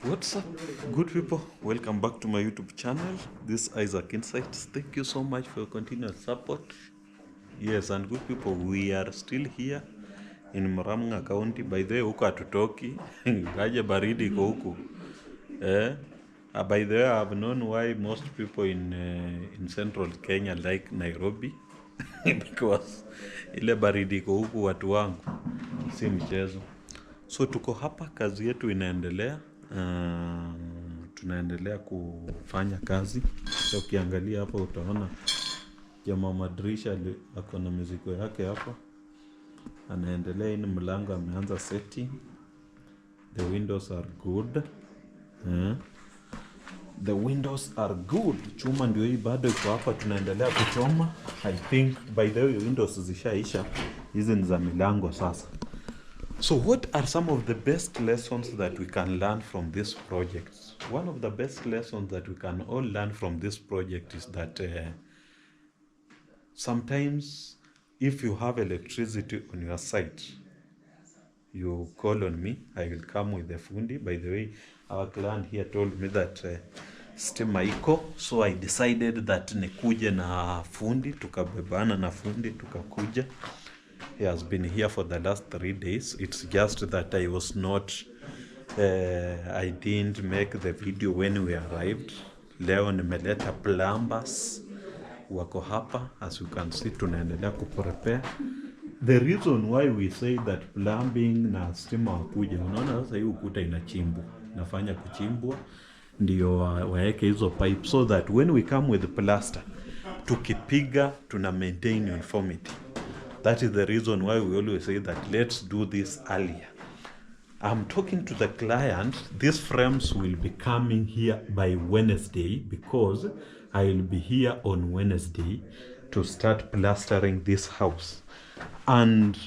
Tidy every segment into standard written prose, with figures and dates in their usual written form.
What's up, good people? Welcome back to my YouTube channel. This is Isaac Insights. Thank you so much for your continued support. Yes, and good people, we are still here in Murang'a County. By the way, huko hatutoki. Gaje baridi iko huku. By the way, I've known why most people in central Kenya like Nairobi because ile baridi iko huku watu wangu si mchezo. So tuko hapa, kazi yetu inaendelea. Tunaendelea kufanya kazi. So ukiangalia hapa utaona jamaa madirisha ako na mizigo yake hapa, anaendelea. Ini mlango ameanza setting. The windows are good. The windows are good. Chuma ndio hii bado iko hapa, tunaendelea kuchoma. I think by the way windows zishaisha, hizi ni za milango sasa. So what are some of the best lessons that we can learn from this project? One of the best lessons that we can all learn from this project is that sometimes if you have electricity on your site, you call on me, I will come with the fundi. By the way, our client here told me that stima iko, so I decided that nikuje na fundi, tukabebana na fundi, tukakuja. He has been here for the last 3 days. It's just that I was not, I didn't make the video when we arrived. Leo nimeleta plumbers wako hapa. As you can see, tunaendelea kuprepare. The reason why we say that plumbing na stima wakuja, unaona sasa hii ukuta inachimbwa, nafanya kuchimbwa ndio waeke hizo pipe, so that when we come with plaster, tukipiga tuna maintain uniformity. That is the reason why we always say that let's do this earlier. I'm talking to the client. These frames will be coming here by Wednesday, because I will be here on Wednesday to start plastering this house. And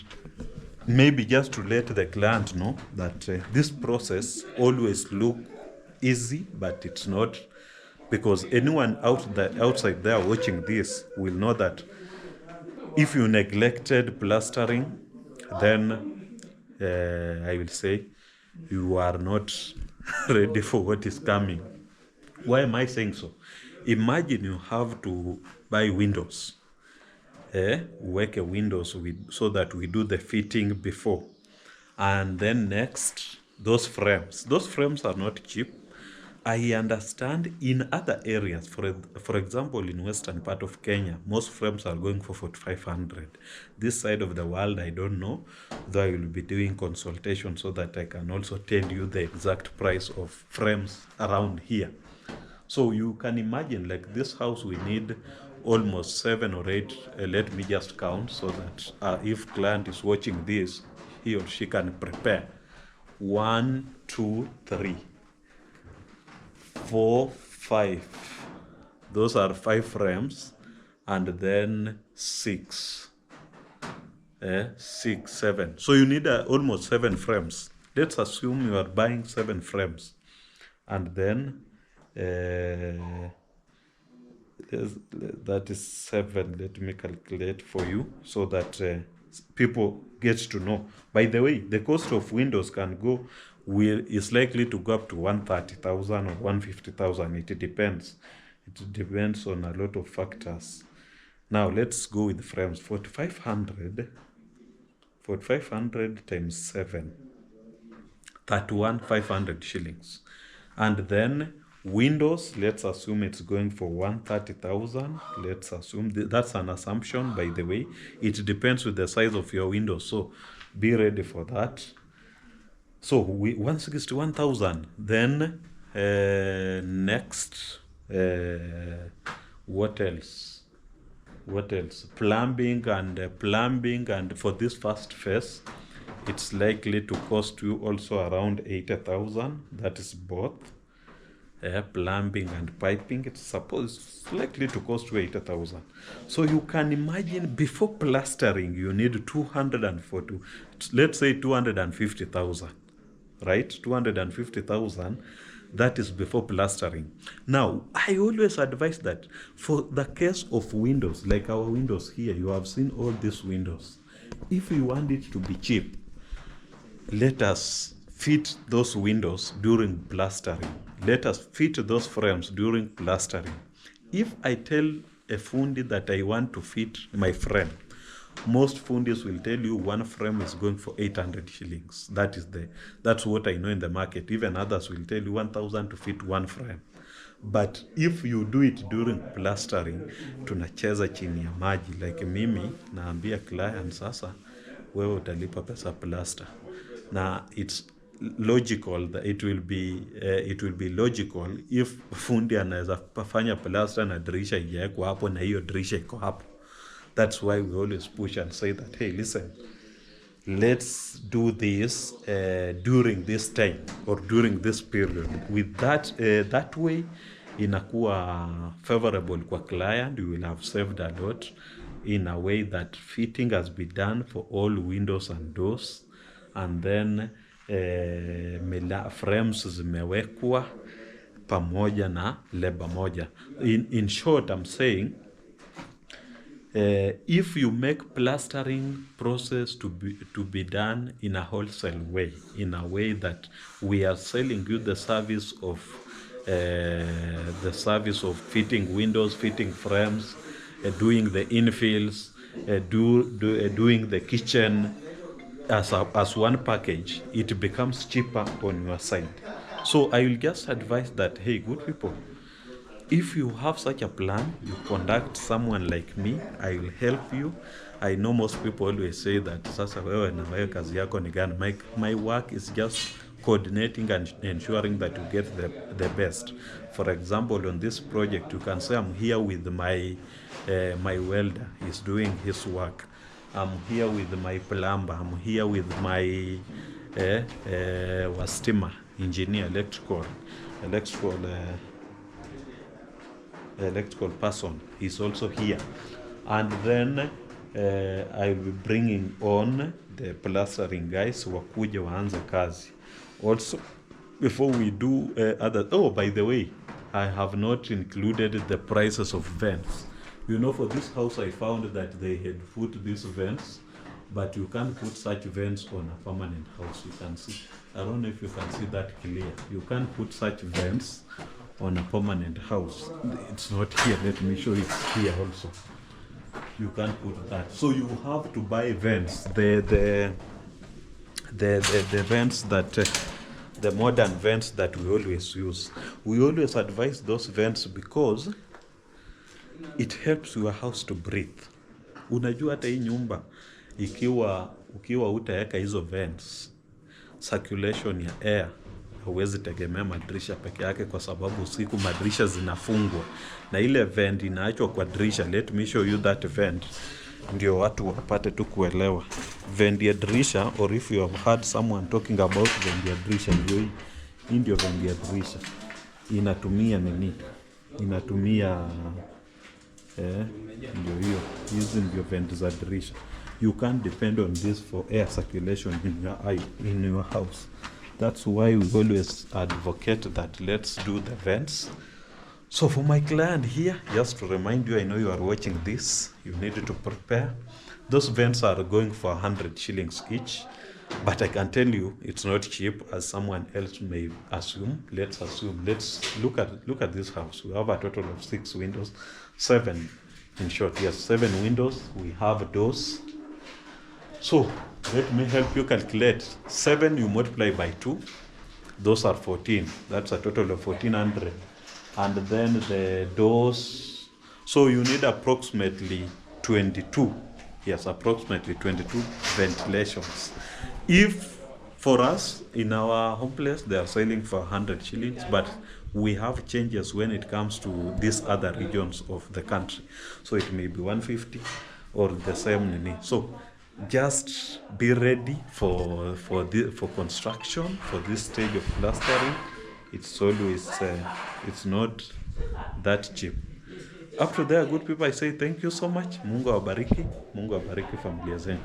maybe just to let the client know that this process always look easy, but it's not, because anyone outside there watching this will know that if you neglected plastering, then I will say you are not ready for what is coming. Why am I saying so? Imagine you have to buy windows. Work a windows so that we do the fitting before. And then next, those frames are not cheap. I understand in other areas, for example, in western part of Kenya, most frames are going for 4,500. This side of the world, I don't know, though I will be doing consultation so that I can also tell you the exact price of frames around here. So you can imagine, like this house, we need almost 7 or 8. Let me just count so that if client is watching this, he or she can prepare. 1, 2, 3, 4, 5. Those are 5 frames, and then 6, 6, 7. So you need almost 7 frames. Let's assume you are buying 7 frames, and then that is 7. Let me calculate for you so that people get to know. By the way, the cost of windows is likely to go up to 130,000 or 150,000. It depends. It depends on a lot of factors. Now let's go with frames. 4,500 times 7, 31,500 shillings. And then windows, let's assume it's going for 130,000. Let's assume that's an assumption, by the way. It depends with the size of your window, so be ready for that. So 161,000. Then next, what else? Plumbing and for this first phase, it's likely to cost you also around 80,000. That is both plumbing and piping. It's likely to cost you 80,000. So you can imagine, before plastering, you need 240, let's say 250,000, right? 250,000. That is before plastering. Now, I always advise that for the case of windows, like our windows here, you have seen all these windows. If you want it to be cheap, let us fit those windows during plastering. Let us fit those frames during plastering. If I tell a fundi that I want to fit my frame, most fundis will tell you one frame is going for 800 shillings. That's what I know in the market. Even others will tell you 1,000 to fit one frame. But if you do it during plastering, tunacheza chini ya maji. Like mimi naambia client sasa, wewe utalipa pesa plaster. Na it's logical that it will be logical if fundi anaweza fanya plaster na dirisha ijawekwa hapo na hiyo dirisha iko hapo. That's why we always push and say that, hey, listen, let's do this during this time or during this period. With that way, inakuwa favorable kwa client. You will have saved a lot in a way that fitting has been done for all windows and doors, and then frames zimewekwa pamoja na labor moja. In short, I'm saying, if you make plastering process to be done in a wholesale way, in a way that we are selling you the service of fitting windows, fitting frames, doing the infills, doing the kitchen as one package, it becomes cheaper on your side. So I will just advise that, hey, good people, if you have such a plan, you contact someone like me. I will help you. I know most people always say that sasa wewe na wewe kazi yako ni gani. My work is just coordinating and ensuring that you get the best. For example, on this project, you can say I'm here with my welder. He's doing his work. I'm here with my plumber. I'm here with my wastima engineer, electrical person is also here. And then I will be bringing on the plastering guys wakuje waanze kazi. Also, before we do by the way, I have not included the prices of vents. You know, for this house I found that they had put these vents, but you can't put such vents on a permanent house. You can see, I don't know if you can see that clear. You can't put such vents on a permanent house. It's not here. Let me show it here also. You can't put that. So you have to buy vents. The vents that the modern vents that we always use. We always advise those vents because it helps your house to breathe. Unajua hata hii nyumba ukiwa utaweka hizo vents, circulation ya air, huwezi tegemea madirisha peke yake, kwa sababu usiku madirisha zinafungwa na ile vent inaachwa kwa dirisha. Let me show you that vent, ndio watu wapate tu kuelewa. Vent ya dirisha, or if you have heard someone talking about vent ya dirisha, ndio vent ya dirisha inatumia nini? Inatumia ndio hiyo. Hizi ndio vent za dirisha. You can't depend on this for air circulation in your house. That's why we always advocate that let's do the vents. So for my client here, just to remind you, I know you are watching this, you need to prepare. Those vents are going for 100 shillings each, but I can tell you it's not cheap as someone else may assume. Let's look at this house. We have a total of 6 windows, 7 in short. Yes, 7 windows. We have doors. So let me help you calculate. 7 you multiply by 2, those are 14. That's a total of 1400. And then the doors, so you need approximately 22. Yes, approximately 22 ventilations. If for us in our home place they are selling for 100 shillings, but we have changes when it comes to these other regions of the country, so it may be 150 or the same. So just be ready for construction, for this stage of plastering. It's always it's not that cheap. After there, good people, I say thank you so much. Mungu awabariki, Mungu awabariki familia zenu.